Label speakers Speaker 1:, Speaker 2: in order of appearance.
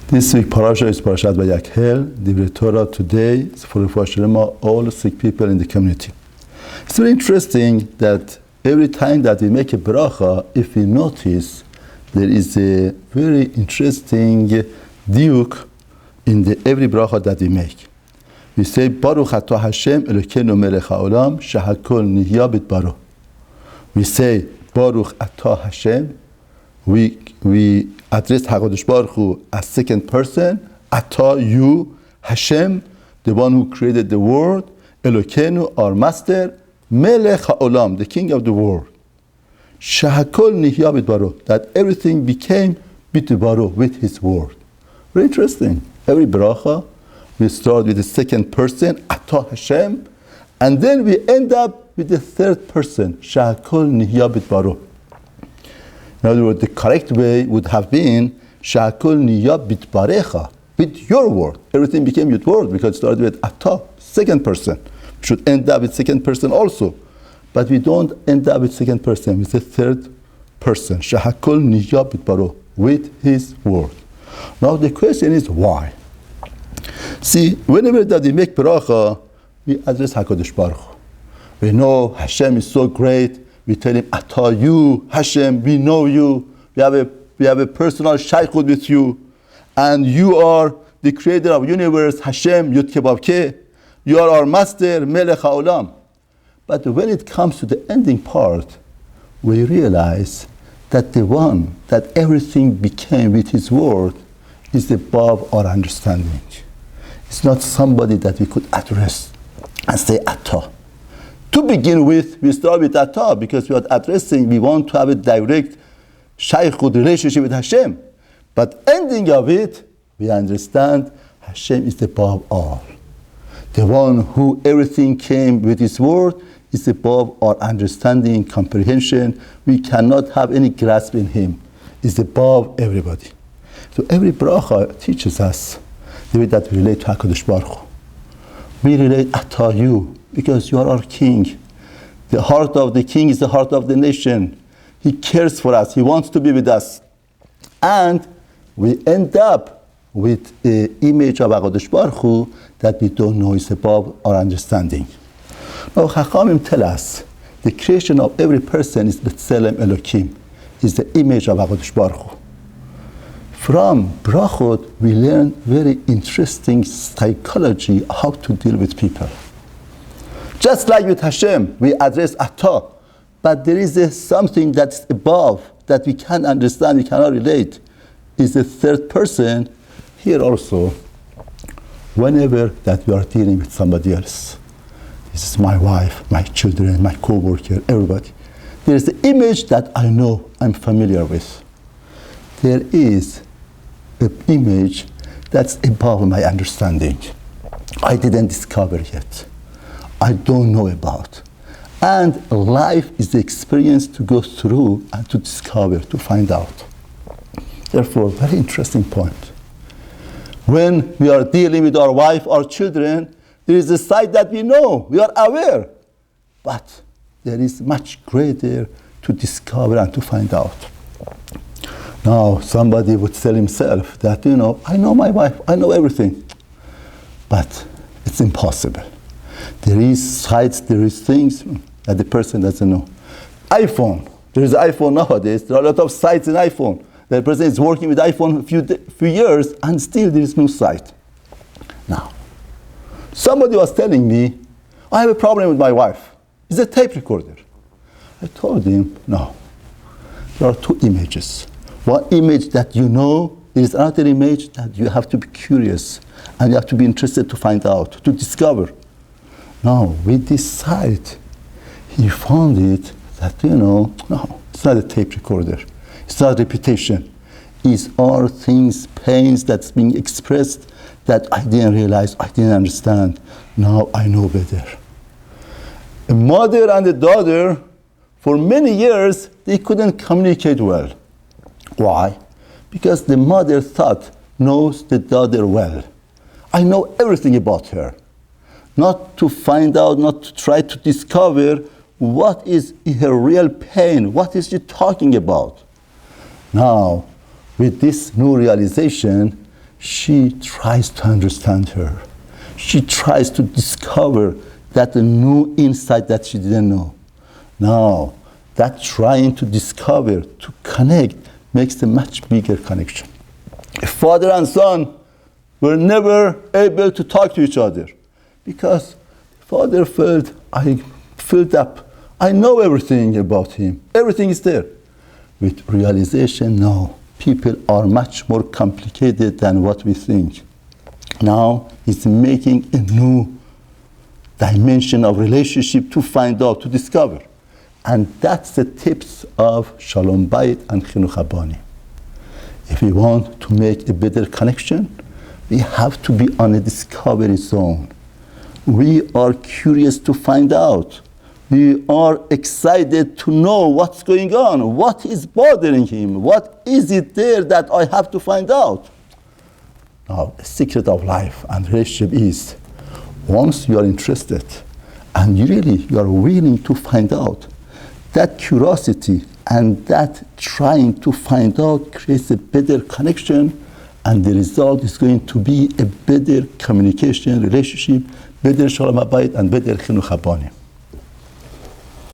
Speaker 1: This week parasha is Parashat Vayakhel. The Torah today is for all sick people in the community. It's very interesting that every time that we make a bracha, if we notice, there is a very interesting diuk in every bracha that we make. We say, Baruch atah Hashem Elokeinu melech haolam shehakol nihya bidbaro. We say, Baruch atah Hashem. We address HaKadosh Baruch Hu as second person. Atah, you, Hashem, the one who created the world. Elokeinu, our master. Melech haolam, the king of the world. Shehakol nihya bidbaro, that everything became bidbaro, with his word. Very interesting. Every bracha, we start with the second person, Atah Hashem, and then we end up with the third person, Shehakol nihya bidbaro. In other words, the correct way would have been Shehakol nihya bidbarecha, with your word. Everything became your word because it started with Atah, second person. We should end up with second person also. But we don't end up with second person, with the third person, Shehakol nihya bidbaro, with his word. Now the question is why? See, whenever that we make bracha, we address HaKadosh Baruch Hu. We know Hashem is so great. We tell him, Atah, you, Hashem, we know you. We have a personal shaykhut with you. And you are the creator of universe, Hashem, Yud Ke Vav Ke. You are our master, Melech HaOlam. But when it comes to the ending part, we realize that the one that everything became with his word is above our understanding. It's not somebody that we could address and say Atah. To begin with, we start with Atah because we are addressing, we want to have a direct shaykhut relationship with Hashem. But ending of it, we understand Hashem is above all. The one who everything came with his word is above our understanding, comprehension. We cannot have any grasp in him. He's above everybody. So every bracha teaches us the way that we relate to HaKadosh Baruch Hu. We relate Atah, you, because you are our king. The heart of the king is the heart of the nation. He cares for us. He wants to be with us. And we end up with an image of HaKadosh Baruch Hu that we don't know is above our understanding. Now, Chachamim tell us the creation of every person is B'Tselem Elokim, is the image of HaKadosh Baruch Hu. From brachot, we learn very interesting psychology how to deal with people. Just like with Hashem, we address Atah, but there is something that's above that we can't understand, we cannot relate. Is the third person. Here also, whenever that we are dealing with somebody else, this is my wife, my children, my co-worker, everybody. There is the image that I know, I'm familiar with. There is an image that's above my understanding. I didn't discover yet. I don't know about. And life is the experience to go through and to discover, to find out. Therefore, very interesting point. When we are dealing with our wife, our children, there is a side that we know, we are aware. But there is much greater to discover and to find out. Now, somebody would tell himself that, I know my wife, I know everything. But it's impossible. There is sides, there is things that the person doesn't know. iPhone, there is iPhone nowadays. There are a lot of sites in iPhone. The person is working with iPhone a few years and still there is no site. Now, somebody was telling me, I have a problem with my wife. It's a tape recorder. I told him, no. There are two images. One image that you know, there is another image that you have to be curious and you have to be interested to find out, to discover. Now, with this site, he found it that, no, it's not a tape recorder. It's not reputation. It's all things, pains that's being expressed that I didn't realize, I didn't understand. Now I know better. A mother and a daughter, for many years, they couldn't communicate well. Why? Because the mother knows the daughter well. I know everything about her. Not to find out, not to try to discover what is her real pain, what is she talking about. Now, with this new realization, she tries to understand her. She tries to discover that new insight that she didn't know. Now, that trying to discover, to connect, makes a much bigger connection. A father and son were never able to talk to each other because father felt, I filled up. I know everything about him. Everything is there. With realization, no. People are much more complicated than what we think. Now he's making a new dimension of relationship to find out, to discover. And that's the tips of Shalom Bayit and Chinuch Habani. If we want to make a better connection, we have to be on a discovery zone. We are curious to find out. We are excited to know what's going on. What is bothering him? What is it there that I have to find out? Now, the secret of life and relationship is, once you are interested and you are willing to find out, that curiosity and that trying to find out creates a better connection, and the result is going to be a better communication, relationship, better Shalom Bayit, and better Chinuch Habani.